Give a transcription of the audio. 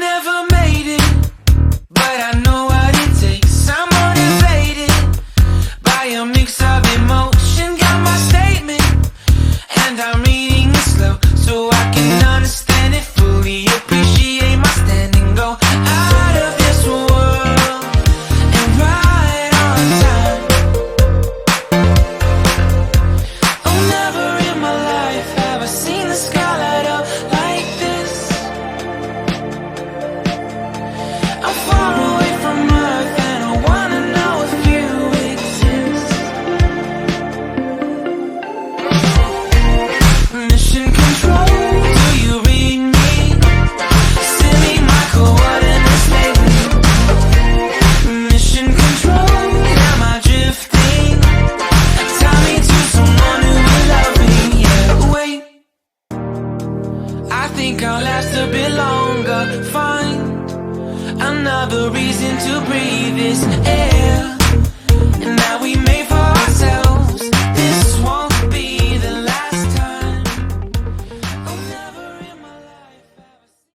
never made it, but I know what it takes. I'm motivated by a mix of emotion. Got my statement, and I'm reading it slow so I can understand it fully. Appreciate my standing, go out of this world and right on time. Oh, never in my life have I seen the sky light up like this. I'm far away from Earth and I wanna know if you exist. Mission control, do you read me? Send me my coordinates lately. Mission control, am I drifting? Tie me to someone who will love me. Yeah, wait, I think I'll last a bit longer. Find another reason to breathe this air, and now we